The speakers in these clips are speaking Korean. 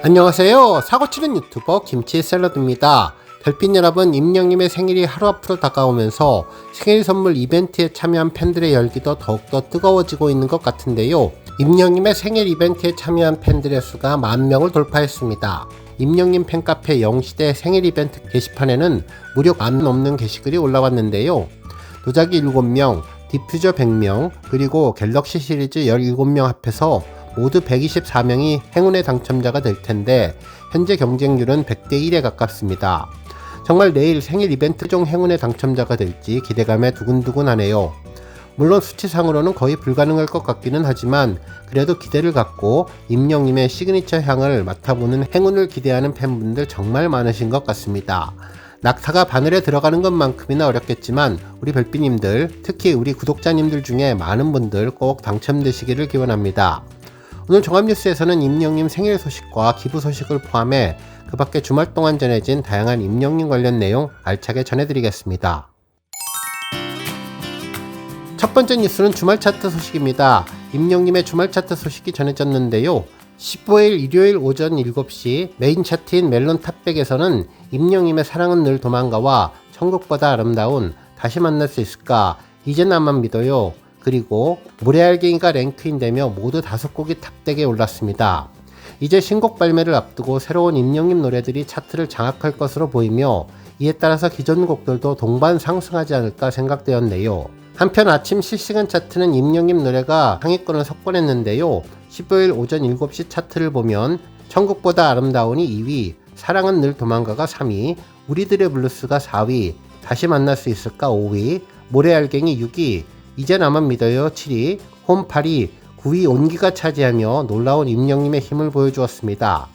안녕하세요. 사고치는 유튜버 김치샐러드입니다. 별빛 여러분, 임영님의 생일이 하루 앞으로 다가오면서 생일 선물 이벤트에 참여한 팬들의 열기도 더욱더 뜨거워지고 있는 것 같은데요. 임영님의 생일 이벤트에 참여한 팬들의 수가 10,000명을 돌파했습니다. 임영님 팬카페 영시대 생일 이벤트 게시판에는 무려 10,000 넘는 게시글이 올라왔는데요. 도자기 7명, 디퓨저 100명, 그리고 갤럭시 시리즈 17명 합해서 모두 124명이 행운의 당첨자가 될 텐데 현재 경쟁률은 100대 1에 가깝습니다. 정말 내일 생일 이벤트 중 행운의 당첨자가 될지 기대감에 두근두근하네요. 물론 수치상으로는 거의 불가능할 것 같기는 하지만 그래도 기대를 갖고 임영님의 시그니처 향을 맡아보는 행운을 기대하는 팬분들 정말 많으신 것 같습니다. 낙타가 바늘에 들어가는 것만큼이나 어렵겠지만 우리 별빛님들, 특히 우리 구독자님들 중에 많은 분들 꼭 당첨되시기를 기원합니다. 오늘 종합뉴스에서는 임영님 생일 소식과 기부 소식을 포함해 그 밖에 주말 동안 전해진 다양한 임영님 관련 내용 알차게 전해드리겠습니다. 첫 번째 뉴스는 주말 차트 소식입니다. 임영님의 주말 차트 소식이 전해졌는데요. 15일 일요일 오전 7시 메인 차트인 멜론 탑백에서는 임영님의 사랑은 늘 도망가와 천국보다 아름다운, 다시 만날 수 있을까, 이제 나만 믿어요, 그리고 모래알갱이가 랭크인되며 모두 5곡이 탑백에 올랐습니다. 이제 신곡 발매를 앞두고 새로운 임영님 노래들이 차트를 장악할 것으로 보이며 이에 따라서 기존 곡들도 동반 상승하지 않을까 생각되었네요. 한편 아침 실시간 차트는 임영님 노래가 상위권을 석권했는데요. 15일 오전 7시 차트를 보면 천국보다 아름다운이 2위, 사랑은 늘 도망가가 3위, 우리들의 블루스가 4위, 다시 만날 수 있을까 5위, 모래알갱이 6위, 이제 나만 믿어요 7위, 홈 8위, 9위 온기가 차지하며 놀라운 임영님의 힘을 보여주었습니다.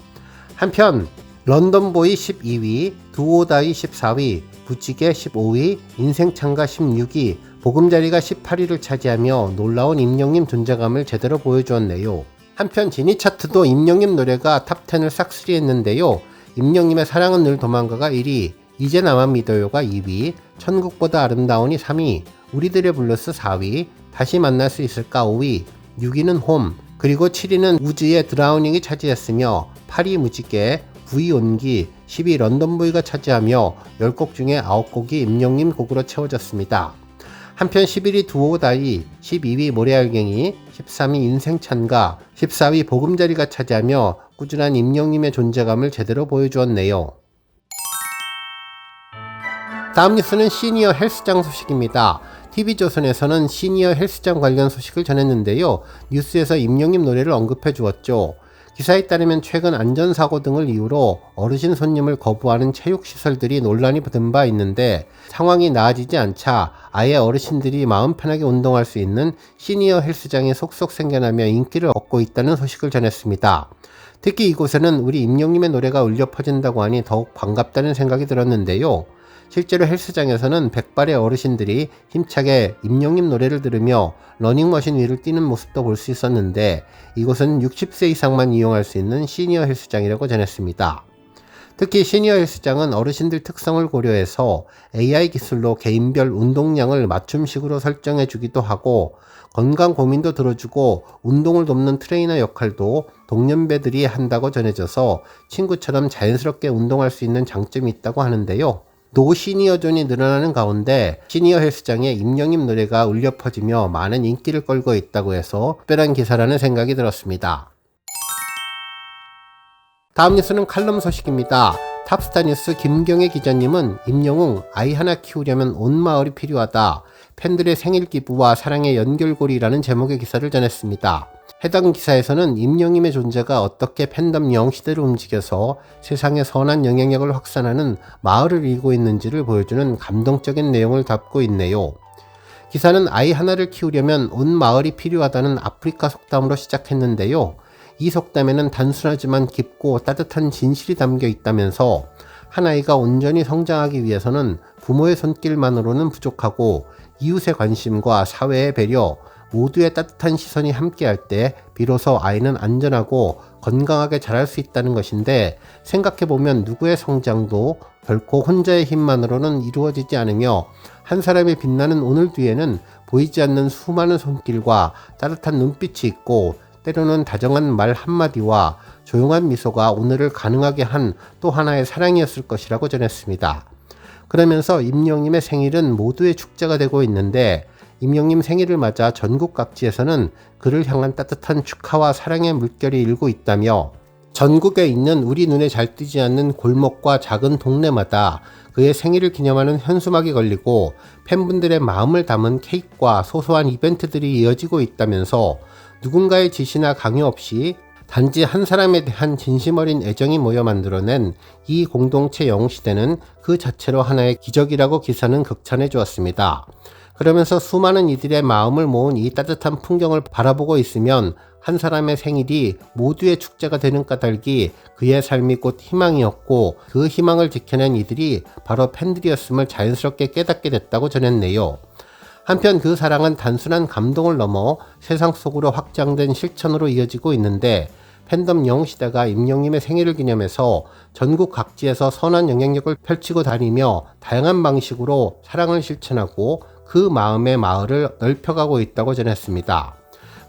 한편 런던보이 12위, 두오다이 14위, 부찌개 15위, 인생창가 16위, 보금자리가 18위를 차지하며 놀라운 임영님 존재감을 제대로 보여주었네요. 한편 지니 차트도 임영님 노래가 탑10을 싹쓸이했는데요. 임영님의 사랑은 늘 도망가가 1위, 이제 나만 믿어요가 2위, 천국보다 아름다운이 3위, 우리들의 블루스 4위, 다시 만날 수 있을까 5위, 6위는 홈, 그리고 7위는 우즈의 드라우닝이 차지했으며 8위 무지개, 9위 온기, 10위 런던보이가 차지하며 10곡 중에 9곡이 임영님 곡으로 채워졌습니다. 한편 11위 두오다이, 12위 모래알갱이, 13위 인생찬가, 14위 보금자리가 차지하며 꾸준한 임영님의 존재감을 제대로 보여주었네요. 다음 뉴스는 시니어 헬스장 소식입니다. TV조선에서는 시니어 헬스장 관련 소식을 전했는데요. 뉴스에서 임영님 노래를 언급해 주었죠. 기사에 따르면 최근 안전사고 등을 이유로 어르신 손님을 거부하는 체육시설들이 논란이 된 바 있는데 상황이 나아지지 않자 아예 어르신들이 마음 편하게 운동할 수 있는 시니어 헬스장이 속속 생겨나며 인기를 얻고 있다는 소식을 전했습니다. 특히 이곳에는 우리 임영님의 노래가 울려 퍼진다고 하니 더욱 반갑다는 생각이 들었는데요. 실제로 헬스장에서는 백발의 어르신들이 힘차게 임영님 노래를 들으며 러닝머신 위를 뛰는 모습도 볼 수 있었는데 이곳은 60세 이상만 이용할 수 있는 시니어 헬스장이라고 전했습니다. 특히 시니어 헬스장은 어르신들 특성을 고려해서 AI 기술로 개인별 운동량을 맞춤식으로 설정해 주기도 하고 건강 고민도 들어주고 운동을 돕는 트레이너 역할도 동년배들이 한다고 전해져서 친구처럼 자연스럽게 운동할 수 있는 장점이 있다고 하는데요. 노시니어존이 늘어나는 가운데 시니어 헬스장에 임영님 노래가 울려 퍼지며 많은 인기를 끌고 있다고 해서 특별한 기사라는 생각이 들었습니다. 다음 뉴스는 칼럼 소식입니다. 탑스타뉴스 김경애 기자님은 임영웅 아이 하나 키우려면 온 마을이 필요하다, 팬들의 생일 기부와 사랑의 연결고리라는 제목의 기사를 전했습니다. 해당 기사에서는 임영님의 존재가 어떻게 팬덤 영시대를 움직여서 세상에 선한 영향력을 확산하는 마을을 이루고 있는지를 보여주는 감동적인 내용을 담고 있네요. 기사는 아이 하나를 키우려면 온 마을이 필요하다는 아프리카 속담으로 시작했는데요. 이 속담에는 단순하지만 깊고 따뜻한 진실이 담겨 있다면서 한 아이가 온전히 성장하기 위해서는 부모의 손길만으로는 부족하고 이웃의 관심과 사회의 배려, 모두의 따뜻한 시선이 함께할 때 비로소 아이는 안전하고 건강하게 자랄 수 있다는 것인데, 생각해보면 누구의 성장도 결코 혼자의 힘만으로는 이루어지지 않으며 한 사람이 빛나는 오늘 뒤에는 보이지 않는 수많은 손길과 따뜻한 눈빛이 있고 때로는 다정한 말 한마디와 조용한 미소가 오늘을 가능하게 한 또 하나의 사랑이었을 것이라고 전했습니다. 그러면서 임영님의 생일은 모두의 축제가 되고 있는데 임영님 생일을 맞아 전국 각지에서는 그를 향한 따뜻한 축하와 사랑의 물결이 일고 있다며 전국에 있는 우리 눈에 잘 띄지 않는 골목과 작은 동네마다 그의 생일을 기념하는 현수막이 걸리고 팬분들의 마음을 담은 케이크와 소소한 이벤트들이 이어지고 있다면서 누군가의 지시나 강요 없이 단지 한 사람에 대한 진심 어린 애정이 모여 만들어낸 이 공동체 영웅시대는 그 자체로 하나의 기적이라고 기사는 극찬해 주었습니다. 그러면서 수많은 이들의 마음을 모은 이 따뜻한 풍경을 바라보고 있으면 한 사람의 생일이 모두의 축제가 되는 까닭이 그의 삶이 곧 희망이었고 그 희망을 지켜낸 이들이 바로 팬들이었음을 자연스럽게 깨닫게 됐다고 전했네요. 한편 그 사랑은 단순한 감동을 넘어 세상 속으로 확장된 실천으로 이어지고 있는데 팬덤 영웅시대가 임영님의 생일을 기념해서 전국 각지에서 선한 영향력을 펼치고 다니며 다양한 방식으로 사랑을 실천하고 그 마음의 마을을 넓혀가고 있다고 전했습니다.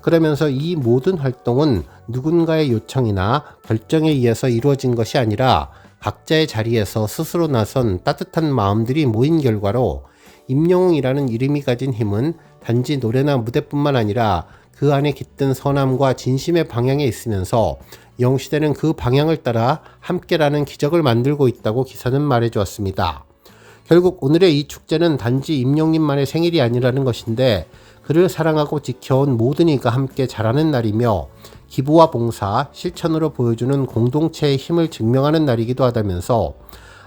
그러면서 이 모든 활동은 누군가의 요청이나 결정에 의해서 이루어진 것이 아니라 각자의 자리에서 스스로 나선 따뜻한 마음들이 모인 결과로 임영웅이라는 이름이 가진 힘은 단지 노래나 무대뿐만 아니라 그 안에 깃든 선함과 진심의 방향에 있으면서 영웅시대는 그 방향을 따라 함께라는 기적을 만들고 있다고 기사는 말해주었습니다. 결국 오늘의 이 축제는 단지 임영님만의 생일이 아니라는 것인데 그를 사랑하고 지켜온 모든 이가 함께 자라는 날이며 기부와 봉사, 실천으로 보여주는 공동체의 힘을 증명하는 날이기도 하다면서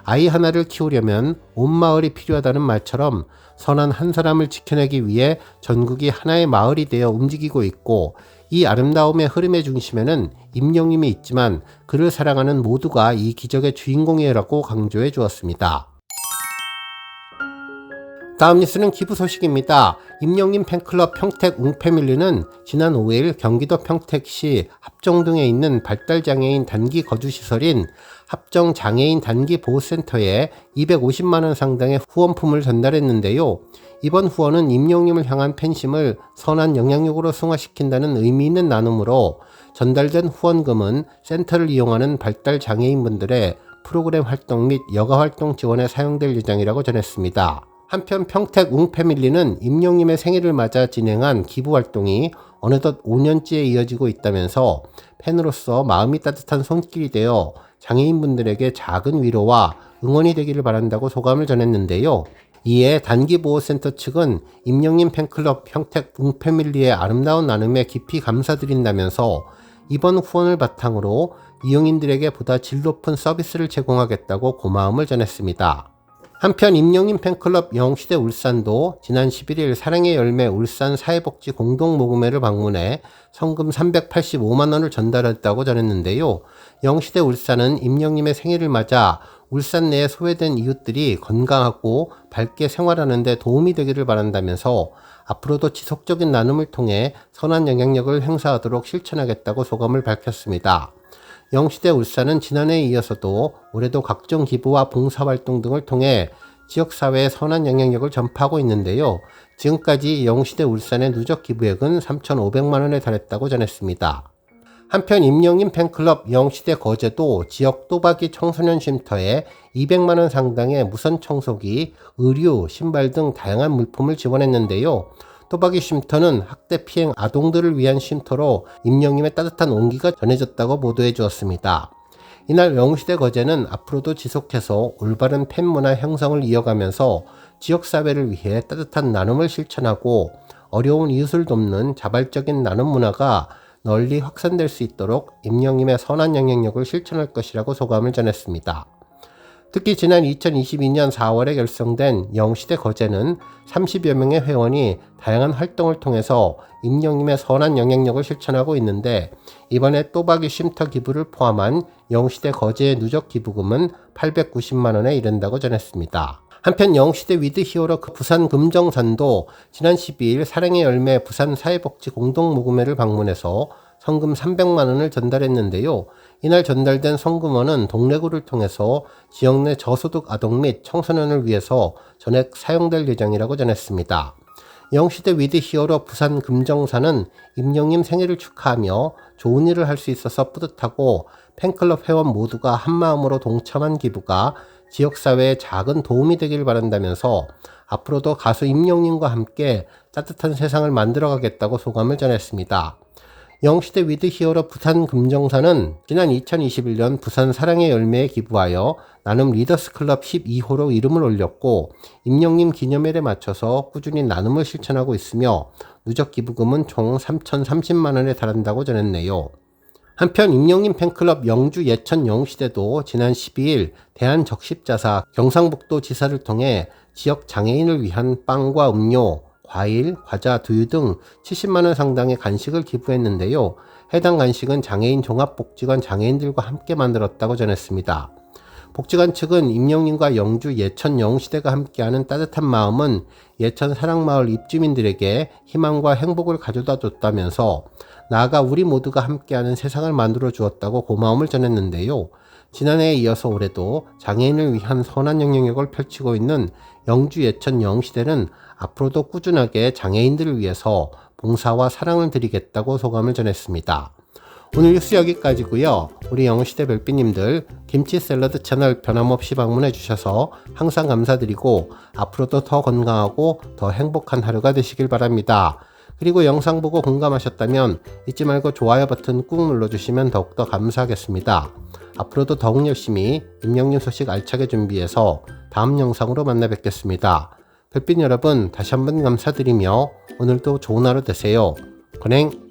아이 하나를 키우려면 온 마을이 필요하다는 말처럼 선한 한 사람을 지켜내기 위해 전국이 하나의 마을이 되어 움직이고 있고 이 아름다움의 흐름의 중심에는 임영님이 있지만 그를 사랑하는 모두가 이 기적의 주인공이라고 강조해 주었습니다. 다음 뉴스는 기부 소식입니다. 임영님 팬클럽 평택 웅패밀리는 지난 5일 경기도 평택시 합정동에 있는 발달장애인 단기 거주시설인 합정장애인 단기보호센터에 250만원 상당의 후원품을 전달했는데요. 이번 후원은 임영님을 향한 팬심을 선한 영향력으로 승화시킨다는 의미 있는 나눔으로 전달된 후원금은 센터를 이용하는 발달장애인분들의 프로그램 활동 및 여가 활동 지원에 사용될 예정이라고 전했습니다. 한편 평택 웅패밀리는 임영님의 생일을 맞아 진행한 기부활동이 어느덧 5년째에 이어지고 있다면서 팬으로서 마음이 따뜻한 손길이 되어 장애인분들에게 작은 위로와 응원이 되기를 바란다고 소감을 전했는데요. 이에 단기보호센터 측은 임영님 팬클럽 평택 웅패밀리의 아름다운 나눔에 깊이 감사드린다면서 이번 후원을 바탕으로 이용인들에게 보다 질 높은 서비스를 제공하겠다고 고마움을 전했습니다. 한편 임영님 팬클럽 영웅시대 울산도 지난 11일 사랑의 열매 울산 사회복지 공동모금회를 방문해 성금 385만원을 전달했다고 전했는데요. 영웅시대 울산은 임영님의 생일을 맞아 울산 내에 소외된 이웃들이 건강하고 밝게 생활하는 데 도움이 되기를 바란다면서 앞으로도 지속적인 나눔을 통해 선한 영향력을 행사하도록 실천하겠다고 소감을 밝혔습니다. 영웅시대 울산은 지난해에 이어서도 올해도 각종 기부와 봉사활동 등을 통해 지역사회에 선한 영향력을 전파하고 있는데요. 지금까지 영웅시대 울산의 누적 기부액은 3,500만원에 달했다고 전했습니다. 한편 임영님 팬클럽 영웅시대 거제도 지역 또박이 청소년 쉼터에 200만원 상당의 무선 청소기, 의류, 신발 등 다양한 물품을 지원했는데요. 또박이 쉼터는 학대 피행 아동들을 위한 쉼터로 임영님의 따뜻한 온기가 전해졌다고 보도해 주었습니다. 이날 영웅시대 거제는 앞으로도 지속해서 올바른 팬문화 형성을 이어가면서 지역사회를 위해 따뜻한 나눔을 실천하고 어려운 이웃을 돕는 자발적인 나눔 문화가 널리 확산될 수 있도록 임영님의 선한 영향력을 실천할 것이라고 소감을 전했습니다. 특히 지난 2022년 4월에 결성된 영웅시대 거제는 30여 명의 회원이 다양한 활동을 통해서 임영님의 선한 영향력을 실천하고 있는데 이번에 또박이 쉼터 기부를 포함한 영웅시대 거제의 누적 기부금은 890만원에 이른다고 전했습니다. 한편 영웅시대 위드 히어로 부산 금정산도 지난 12일 사랑의 열매 부산 사회복지 공동모금회를 방문해서 성금 300만원을 전달했는데요. 이날 전달된 성금원은 동래구를 통해서 지역 내 저소득 아동 및 청소년을 위해서 전액 사용될 예정이라고 전했습니다. 영시대 위드 히어로 부산 금정사는 임영님 생일을 축하하며 좋은 일을 할 수 있어서 뿌듯하고 팬클럽 회원 모두가 한마음으로 동참한 기부가 지역사회에 작은 도움이 되길 바란다면서 앞으로도 가수 임영님과 함께 따뜻한 세상을 만들어가겠다고 소감을 전했습니다. 영시대 위드 히어로 부산 금정사는 지난 2021년 부산 사랑의 열매에 기부하여 나눔 리더스클럽 12호로 이름을 올렸고 임영님 기념일에 맞춰서 꾸준히 나눔을 실천하고 있으며 누적 기부금은 총 3,030만원에 달한다고 전했네요. 한편 임영님 팬클럽 영주 예천 영시대도 지난 12일 대한적십자사 경상북도 지사를 통해 지역 장애인을 위한 빵과 음료, 과일, 과자, 두유 등 70만원 상당의 간식을 기부했는데요. 해당 간식은 장애인 종합복지관 장애인들과 함께 만들었다고 전했습니다. 복지관 측은 임영님과 영주 예천 영시대가 함께하는 따뜻한 마음은 예천 사랑마을 입주민들에게 희망과 행복을 가져다 줬다면서 나아가 우리 모두가 함께하는 세상을 만들어 주었다고 고마움을 전했는데요. 지난해에 이어서 올해도 장애인을 위한 선한 영향력을 펼치고 있는 영주 예천 영시대는 앞으로도 꾸준하게 장애인들을 위해서 봉사와 사랑을 드리겠다고 소감을 전했습니다. 오늘 뉴스 여기까지고요. 우리 영시대 별빛님들 김치 샐러드 채널 변함없이 방문해 주셔서 항상 감사드리고 앞으로도 더 건강하고 더 행복한 하루가 되시길 바랍니다. 그리고 영상 보고 공감하셨다면 잊지 말고 좋아요 버튼 꾹 눌러주시면 더욱더 감사하겠습니다. 앞으로도 더욱 열심히 임영님 소식 알차게 준비해서 다음 영상으로 만나 뵙겠습니다. 별빛 여러분 다시 한번 감사드리며 오늘도 좋은 하루 되세요. 건행!